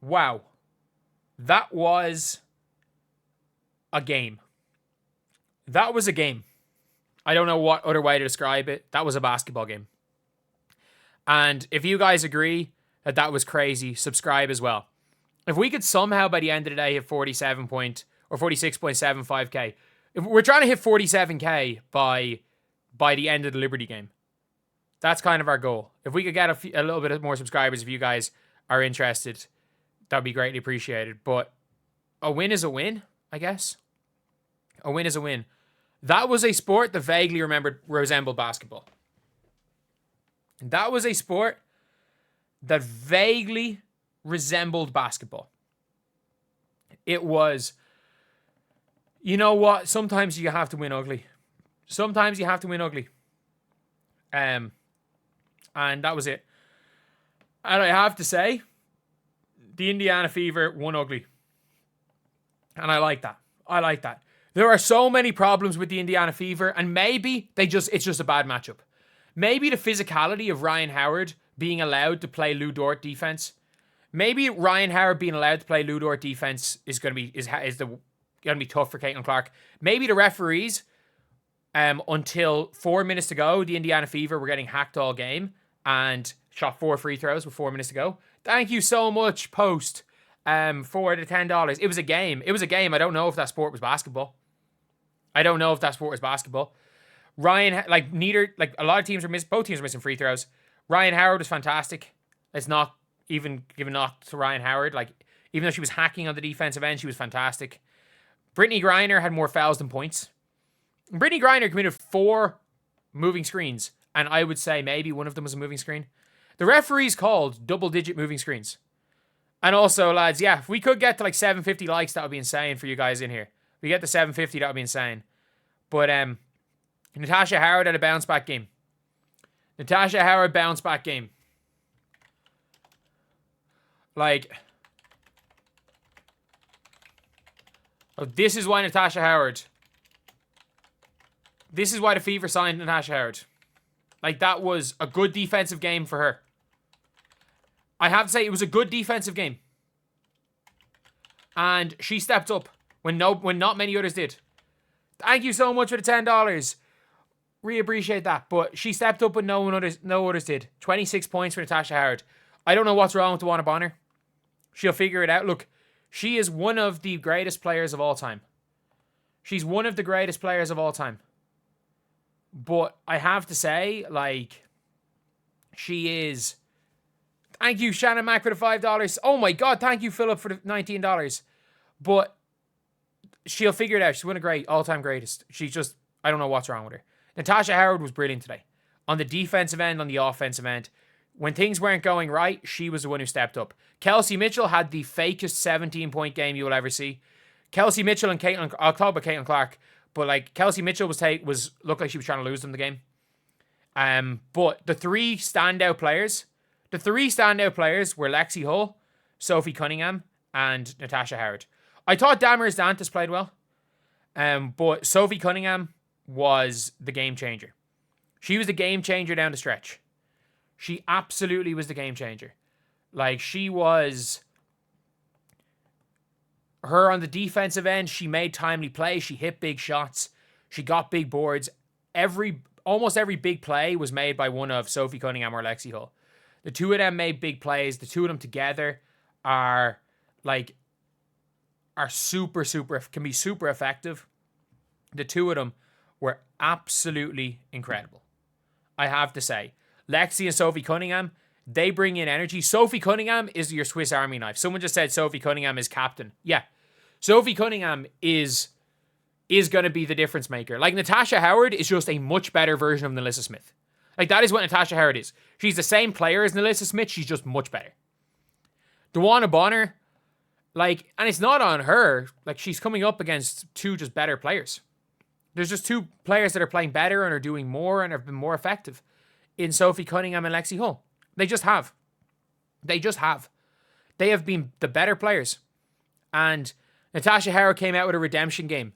Wow. That was a game. That was a game. I don't know what other way to describe it. That was a basketball game. And if you guys agree that that was crazy, subscribe as well. If we could somehow by the end of the day hit 46.75k, if we're trying to hit 47k by the end of the Liberty game, that's kind of our goal. If we could get a little bit more subscribers, if you guys are interested, that would be greatly appreciated. But a win is a win, I guess. A win is a win. That was a sport that vaguely resembled basketball. That was a sport that vaguely resembled basketball. It was, you know what? Sometimes you have to win ugly. Sometimes you have to win ugly. And that was it. And I have to say, the Indiana Fever won ugly. And I like that. I like that. There are so many problems with the Indiana Fever, and maybe it's just a bad matchup. Maybe the physicality of Ryan Howard being allowed to play Lou Dort defense. Maybe Ryan Howard being allowed to play Lou Dort defense is going to be tough for Caitlin Clark. Maybe the referees, until 4 minutes to go, the Indiana Fever were getting hacked all game and shot 4 free throws with 4 minutes to go. Thank you so much, Post, for the $10. It was a game. It was a game. I don't know if that sport was basketball. Ryan, a lot of teams are missing, both teams are missing free throws. Ryan Howard was fantastic. Let's not even give a knock to Ryan Howard. Even though she was hacking on the defensive end, she was fantastic. Brittany Griner had more fouls than points. Brittany Griner committed 4 moving screens, and I would say maybe one of them was a moving screen. The referees called double-digit moving screens. And also, lads, yeah, if we could get to 750 likes, that would be insane for you guys in here. If we get to 750, that would be insane. But Natasha Howard had a bounce-back game. This is why Natasha Howard. This is why the Fever signed Natasha Howard. That was a good defensive game for her. I have to say, it was a good defensive game. And she stepped up when not many others did. Thank you so much for the $10. Really appreciate that. But she stepped up when no others did. 26 points for Natasha Howard. I don't know what's wrong with Tawana Bonner. She'll figure it out. Look, she is one of the greatest players of all time. She's one of the greatest players of all time. But I have to say, she is... Thank you, Shannon Mack, for the $5. Oh my God, thank you, Philip, for the $19. But she'll figure it out. She's one of the all-time greatest. She's just... I don't know what's wrong with her. Natasha Howard was brilliant today. On the defensive end, on the offensive end. When things weren't going right, she was the one who stepped up. Kelsey Mitchell had the fakest 17-point game you will ever see. Kelsey Mitchell and Caitlin... I'll talk about Caitlin Clark. But Kelsey Mitchell looked like she was trying to lose them the game. But the three standout players were Lexi Hull, Sophie Cunningham, and Natasha Howard. I thought Damaris Dantas played well. But Sophie Cunningham was the game changer. She was the game changer down the stretch. She absolutely was the game changer. She was... Her on the defensive end, she made timely plays. She hit big shots. She got big boards. Almost every big play was made by one of Sophie Cunningham or Lexi Hull. The two of them made big plays. The two of them together are super, can be super effective. The two of them were absolutely incredible. I have to say. Lexi and Sophie Cunningham, they bring in energy. Sophie Cunningham is your Swiss Army knife. Someone just said Sophie Cunningham is captain. Yeah. Sophie Cunningham is going to be the difference maker. Natasha Howard is just a much better version of Nalissa Smith. That is what Natasha Howard is. She's the same player as Nalissa Smith. She's just much better. Tawana Bonner, and it's not on her. She's coming up against two just better players. There's just two players that are playing better and are doing more and have been more effective in Sophie Cunningham and Lexi Hull. They just have. They have been the better players. And Natasha Howard came out with a redemption game.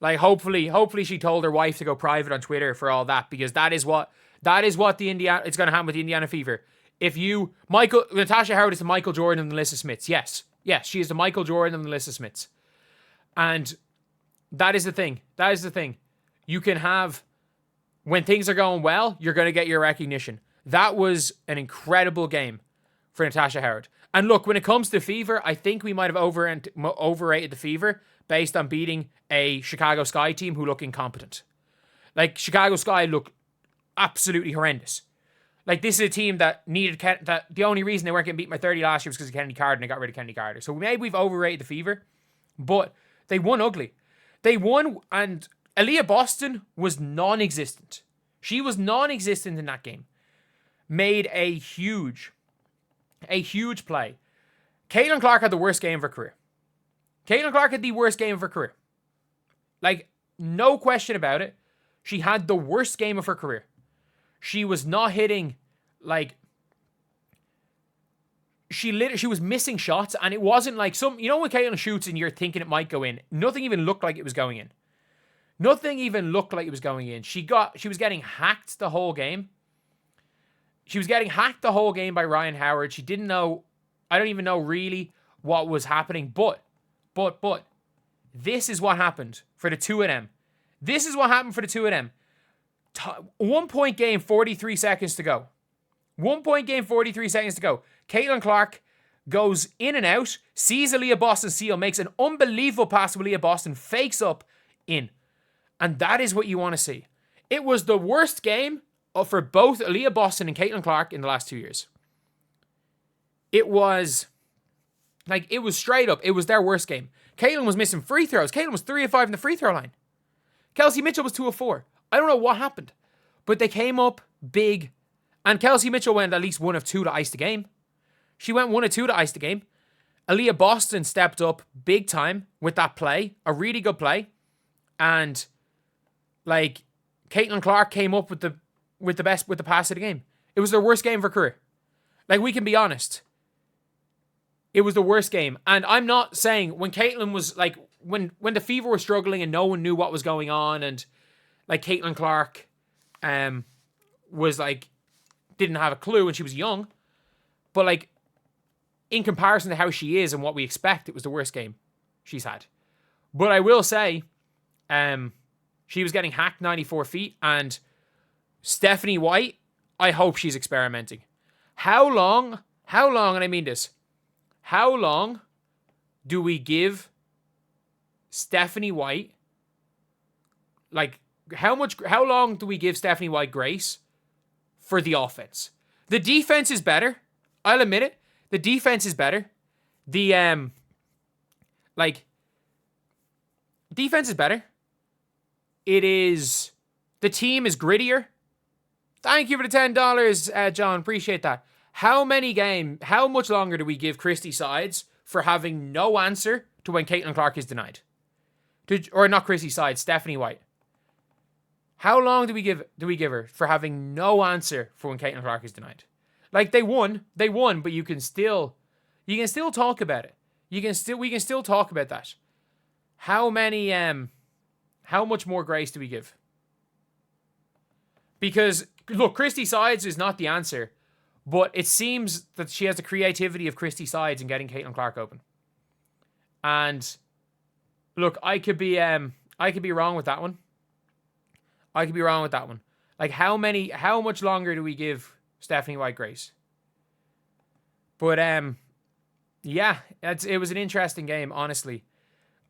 Hopefully she told her wife to go private on Twitter for all that, because that is what it's going to happen with the Indiana Fever. Natasha Howard is the Michael Jordan and the Alyssa Smiths. Yes, she is the Michael Jordan and the Alyssa Smiths. And that is the thing. You can have, when things are going well, you're going to get your recognition. That was an incredible game for Natasha Howard. And look, when it comes to Fever, I think we might have overrated the Fever based on beating a Chicago Sky team who look incompetent. Like, Chicago Sky look absolutely horrendous. Like, this is a team that needed... that the only reason they weren't getting beat by 30 last year was because of Kennedy Carter, and they got rid of Kennedy Carter. So maybe we've overrated the Fever, but they won ugly. They won, and Aaliyah Boston was non-existent. She was non-existent in that game. Made a huge play. Caitlin Clark had the worst game of her career. Caitlin Clark had the worst game of her career. Like, no question about it. She had the worst game of her career. She was not hitting, like... She was missing shots, and it wasn't like some... You know when Caitlin shoots and you're thinking it might go in? Nothing even looked like it was going in. She was getting hacked the whole game. She was getting hacked the whole game by Ryan Howard. She didn't know... I don't even know really what was happening, but... This is what happened for the two of them. 1 point game, 43 seconds to go. Caitlin Clark goes in and out, sees Aaliyah Boston steal, makes an unbelievable pass to Aaliyah Boston, fakes up, in. And that is what you want to see. It was the worst game for both Aaliyah Boston and Caitlin Clark in the last 2 years. It was straight up. It was their worst game. Caitlin was missing free throws. Caitlin was 3 of 5 in the free throw line. Kelsey Mitchell was 2 of 4. I don't know what happened, but they came up big. And Kelsey Mitchell went at least 1 of 2 to ice the game. She went 1 of 2 to ice the game. Aaliyah Boston stepped up big time with that play, a really good play. And like, Caitlin Clark came up with the pass of the game. It was their worst game of her career. Like, we can be honest. It was the worst game. And I'm not saying when Caitlin was like, when the Fever were struggling and no one knew what was going on, and like Caitlin Clark was like, didn't have a clue and she was young. But like, in comparison to how she is and what we expect, it was the worst game she's had. But I will say, she was getting hacked 94 feet, and Stephanie White, I hope she's experimenting. How long, and I mean this, how long do we give Stephanie White, like, how long do we give Stephanie White grace for the offense? The defense is better. I'll admit it. The defense is better. Defense is better. The team is grittier. Thank you for the $10, John. Appreciate that. How much longer do we give Christy Sides for having no answer to when Caitlin Clark is denied? Or not Christy Sides, Stephanie White. How long do we give her for having no answer for when Caitlin Clark is denied? Like, they won, but you can still talk about it. We can still talk about that. How much more grace do we give? Because look, Christy Sides is not the answer, but it seems that she has the creativity of Christy Sides in getting Caitlin Clark open. And look, I could be wrong with that one. Like, how much longer do we give Stephanie White grace? But yeah, it was an interesting game, honestly.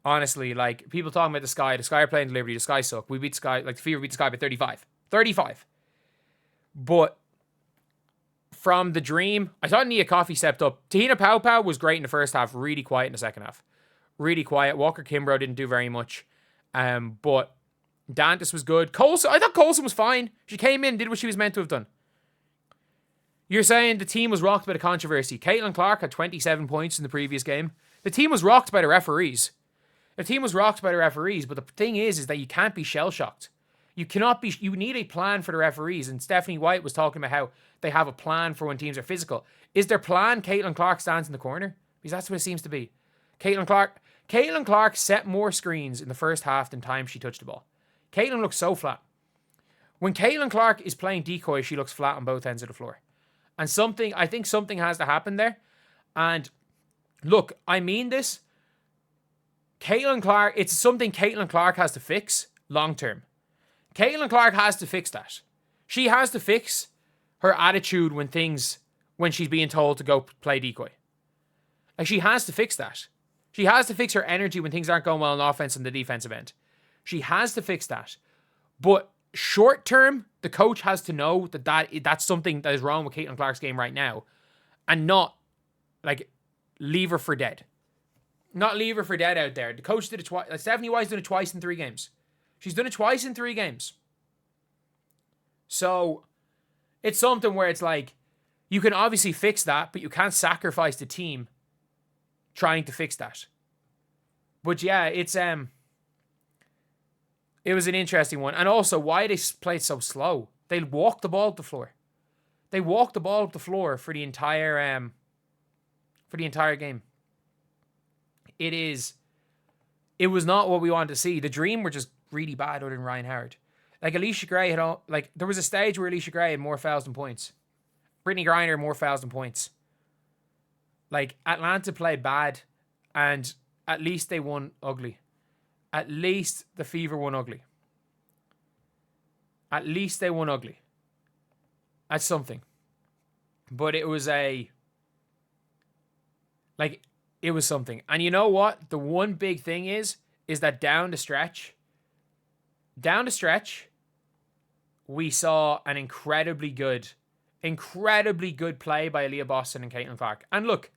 Like, people talking about the Sky are playing Liberty, the Sky suck. We beat the Sky, like the Fever beat the Sky by 35. But from the Dream, I thought Nia Coffey stepped up. Tahina Pau was great in the first half, really quiet in the second half. Really quiet. Walker Kimbrough didn't do very much. But Dantas was good. I thought Coulson was fine. She came in, did what she was meant to have done. You're saying the team was rocked by the controversy. Caitlin Clark had 27 points in the previous game. The team was rocked by the referees. But the thing is that you can't be shell-shocked. You need a plan for the referees. And Stephanie White was talking about how they have a plan for when teams are physical. Is their plan Caitlin Clark stands in the corner? Because that's what it seems to be. Caitlin Clark set more screens in the first half than time she touched the ball. Caitlin looks so flat. When Caitlin Clark is playing decoy, she looks flat on both ends of the floor. And I think something has to happen there. And look, I mean this. Caitlin Clark, it's something Caitlin Clark has to fix long term. Caitlin Clark has to fix that. She has to fix her attitude when she's being told to go play decoy. Like, she has to fix that. She has to fix her energy when things aren't going well on offense and the defensive end. She has to fix that. But short term, the coach has to know that's something that is wrong with Caitlin Clark's game right now, and not like leave her for dead. Not leave her for dead out there. The coach did it twice. Stephanie White's done it twice in 3 games. She's done it twice in 3 games. So it's something where it's like, you can obviously fix that, but you can't sacrifice the team trying to fix that. But yeah, it was an interesting one. And also, why they played so slow. They walked the ball up the floor. They walked the ball up the floor for the entire game. It was not what we wanted to see. The Dream were just really bad other than Ryan Howard. Like, Alicia Gray there was a stage where Alicia Gray had more fouls than points. Brittany Griner more fouls than points. Like, Atlanta played bad, and at least they won ugly. At least the Fever won ugly. At least they won ugly. That's something. But it was it was something. And you know what? The one big thing is that down the stretch, we saw an incredibly good play by Aaliyah Boston and Caitlin Clark. And look,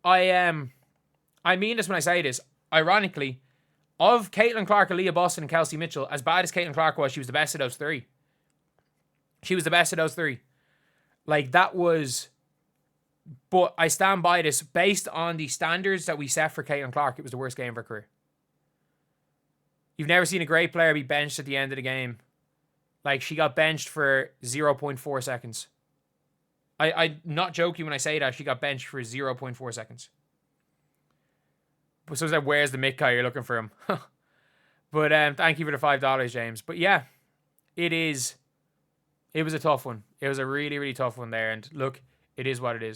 I mean this when I say this. Ironically, of Caitlin Clark, Aaliyah Boston, and Kelsey Mitchell, as bad as Caitlin Clark was, she was the best of those 3. She was the best of those 3. Like, that was... But I stand by this. Based on the standards that we set for Caitlin Clark, it was the worst game of her career. You've never seen a great player be benched at the end of the game. Like, she got benched for 0.4 seconds. I'm not joking when I say that. She got benched for 0.4 seconds. So it's like, where's the Mick guy? You're looking for him. But thank you for the $5, James. But yeah, it was a tough one. It was a really, really tough one there. And look, it is what it is.